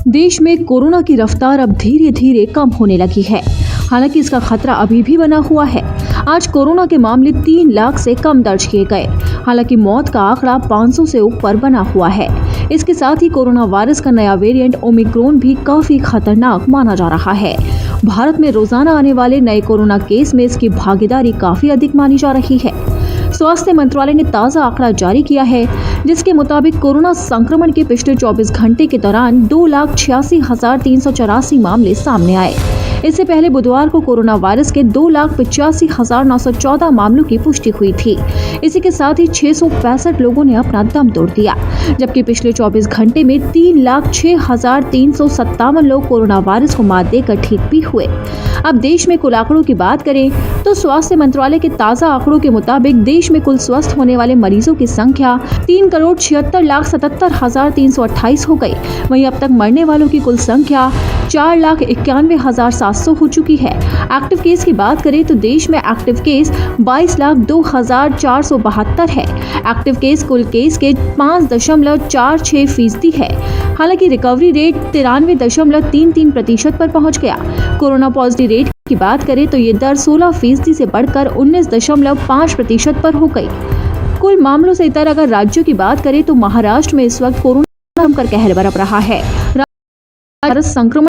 देश में कोरोना की रफ्तार अब धीरे धीरे कम होने लगी है। हालांकि इसका खतरा अभी भी बना हुआ है। आज कोरोना के मामले 3 लाख से कम दर्ज किए गए। हालांकि मौत का आंकड़ा 500 से ऊपर बना हुआ है। इसके साथ ही कोरोना वायरस का नया वेरिएंट ओमिक्रॉन भी काफी खतरनाक माना जा रहा है। भारत में रोजाना आने वाले नए कोरोना केस में इसकी भागीदारी काफी अधिक मानी जा रही है। स्वास्थ्य मंत्रालय ने ताज़ा आंकड़ा जारी किया है, जिसके मुताबिक कोरोना संक्रमण के पिछले 24 घंटे के दौरान 2,86,384 मामले सामने आए। इससे पहले बुधवार को कोरोना वायरस के 2,85,914 मामलों की पुष्टि हुई थी। इसी के साथ ही 665 लोगों ने अपना दम तोड़ दिया, जबकि पिछले 24 घंटे में 3,06,357 लोग कोरोना वायरस को मात देकर ठीक भी हुए। अब देश में कुल आंकड़ों की बात करें तो स्वास्थ्य मंत्रालय के ताज़ा आंकड़ों के मुताबिक देश में कुल स्वस्थ होने वाले मरीजों की संख्या 3,76,77,328 हो गई। वहीं अब तक मरने वालों की कुल संख्या 4,91,700 हो चुकी है। एक्टिव केस की बात करें तो देश में एक्टिव केस 22,02,472 है। एक्टिव केस कुल केस के 5.46% है। हालांकि रिकवरी रेट 93.33% पर पहुंच गया। कोरोना पॉजिटिव रेट की बात करें तो ये दर 16% से बढ़कर 19.5% पर हो गई। कुल मामलों से इतर अगर राज्यों की बात करें तो महाराष्ट्र में इस वक्त कोरोना जमकर कहर बरप रहा है। संक्रमण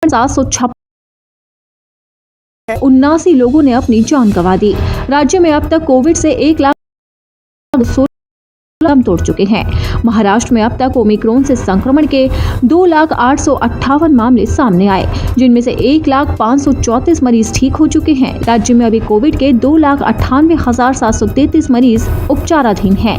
779 लोगों ने अपनी जान गंवा दी। राज्य में अब तक कोविड से 1,16,000 दम तोड़ चुके हैं। महाराष्ट्र में अब तक ओमिक्रॉन से संक्रमण के 2,08,58 मामले सामने आए, जिनमें से 1,05,34 मरीज ठीक हो चुके हैं। राज्य में अभी कोविड के 2,98,733 मरीज उपचाराधीन हैं।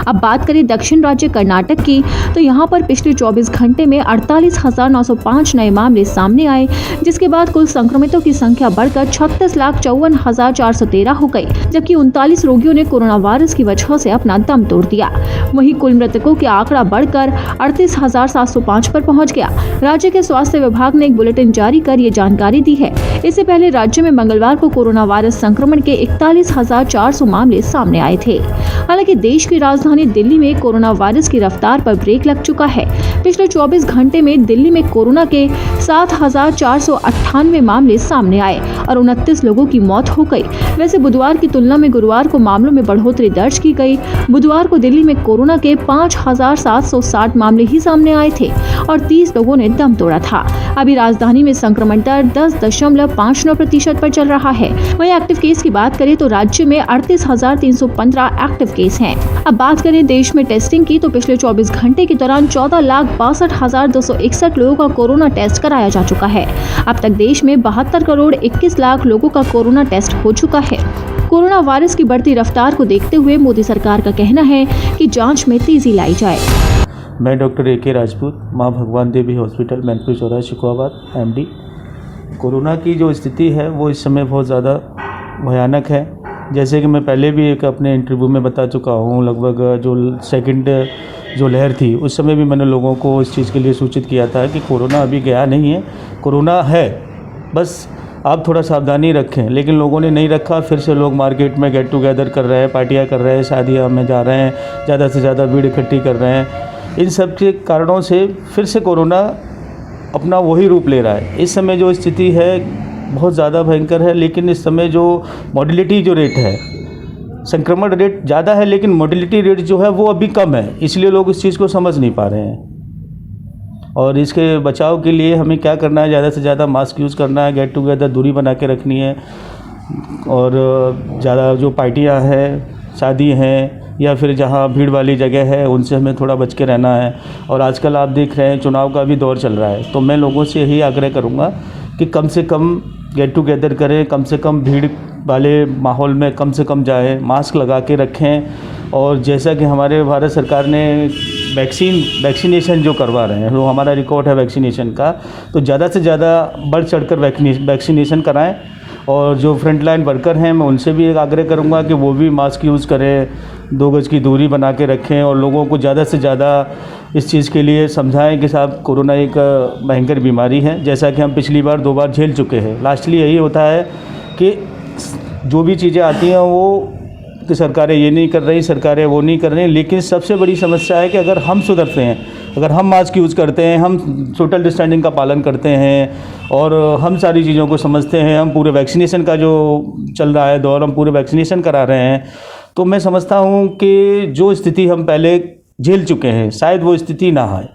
अब बात करें दक्षिण राज्य कर्नाटक की, तो यहाँ पर पिछले 24 घंटे में 48,905 नए मामले सामने आए, जिसके बाद कुल संक्रमितों की संख्या बढ़कर 36,54,413 हो गई, जबकि 39 रोगियों ने कोरोना वायरस की वजह से अपना दम तोड़ दिया। वहीं कुल मृतकों का आंकड़ा बढ़कर 38,705 पर पहुंच गया। राज्य के स्वास्थ्य विभाग ने एक बुलेटिन जारी कर ये जानकारी दी है। इससे पहले राज्य में मंगलवार को कोरोना वायरस संक्रमण के 41,400 मामले सामने आए थे। हालांकि देश की राजधानी दिल्ली में कोरोना वायरस की रफ्तार पर ब्रेक लग चुका है। पिछले 24 घंटे में दिल्ली में कोरोना के 7,498 मामले सामने आए और 29 लोगों की मौत हो गई। वैसे बुधवार की तुलना में गुरुवार को मामलों में बढ़ोतरी दर्ज की गई। बुधवार को दिल्ली में कोरोना के 5,760 मामले ही सामने आए थे और 30 लोगों ने दम तोड़ा था। अभी राजधानी में संक्रमण दर 10.59% पर चल रहा है। वहीं एक्टिव केस की बात करें तो राज्य में 38,315 एक्टिव केस हैं। अब बात करें देश में टेस्टिंग की, तो पिछले 24 घंटे के दौरान 14,62,261 लोगों का कोरोना टेस्ट कराया जा चुका है। अब तक देश में 72,21,00,000 लोगों का कोरोना टेस्ट हो चुका है। कोरोना वायरस की बढ़ती रफ्तार को देखते हुए मोदी सरकार का कहना है कि जांच में तेजी लाई जाए। मैं डॉक्टर ए के राजपूत, माँ भगवान देवी हॉस्पिटल, मैनपुरी चौराहा, शिकोहाबाद, MD। कोरोना की जो स्थिति है वो इस समय बहुत ज़्यादा भयानक है। जैसे कि मैं पहले भी एक अपने इंटरव्यू में बता चुका हूँ, लगभग जो सेकंड जो लहर थी उस समय भी मैंने लोगों को इस चीज़ के लिए सूचित किया था कि कोरोना अभी गया नहीं है, कोरोना है, बस आप थोड़ा सावधानी रखें। लेकिन लोगों ने नहीं रखा। फिर से लोग मार्केट में गेट टुगेदर कर रहे हैं, पार्टियां कर रहे हैं, शादियां में जा रहे हैं, ज़्यादा से ज़्यादा भीड़ इकट्ठी कर रहे हैं। इन सब के कारणों से फिर से कोरोना अपना वही रूप ले रहा है। इस समय जो स्थिति है बहुत ज़्यादा भयंकर है, लेकिन इस समय जो मॉर्टेलिटी जो रेट है, संक्रमण रेट ज़्यादा है लेकिन मॉर्टेलिटी रेट जो है वो अभी कम है, इसलिए लोग इस चीज़ को समझ नहीं पा रहे हैं। और इसके बचाव के लिए हमें क्या करना है, ज़्यादा से ज़्यादा मास्क यूज़ करना है, गेट टुगेदर दूरी बना के रखनी है, और ज़्यादा जो पार्टियां हैं, शादी हैं या फिर जहां भीड़ वाली जगह है उनसे हमें थोड़ा बच के रहना है। और आजकल आप देख रहे हैं चुनाव का भी दौर चल रहा है, तो मैं लोगों से यही आग्रह करूंगा कि कम से कम गेट टुगेदर करें, कम से कम भीड़ वाले माहौल में कम से कम जाएं, मास्क लगा के रखें। और जैसा कि हमारे भारत सरकार ने वैक्सीनेशन जो करवा रहे हैं, वो हमारा रिकॉर्ड है वैक्सीनेशन का, तो ज़्यादा से ज़्यादा बढ़ चढ़कर वैक्सीनेशन कराएं। और जो फ्रंटलाइन वर्कर हैं मैं उनसे भी एक आग्रह करूंगा कि वो भी मास्क यूज़ करें, 2 गज की दूरी बना के रखें और लोगों को ज़्यादा से ज़्यादा इस चीज़ के लिए समझाएं कि साहब कोरोना एक भयंकर बीमारी है, जैसा कि हम पिछली बार 2 बार झेल चुके हैं। लास्टली यही होता है कि जो भी चीज़ें आती हैं वो कि सरकारें ये नहीं कर रही, सरकारें वो नहीं कर रही, लेकिन सबसे बड़ी समस्या है कि अगर हम सुधरते हैं, अगर हम मास्क यूज़ करते हैं, हम सोशल डिस्टेंसिंग का पालन करते हैं और हम सारी चीज़ों को समझते हैं, हम पूरे वैक्सीनेशन का जो चल रहा है दौर, हम पूरे वैक्सीनेशन करा रहे हैं, तो मैं समझता हूँ कि जो स्थिति हम पहले झेल चुके हैं शायद वो स्थिति ना आए।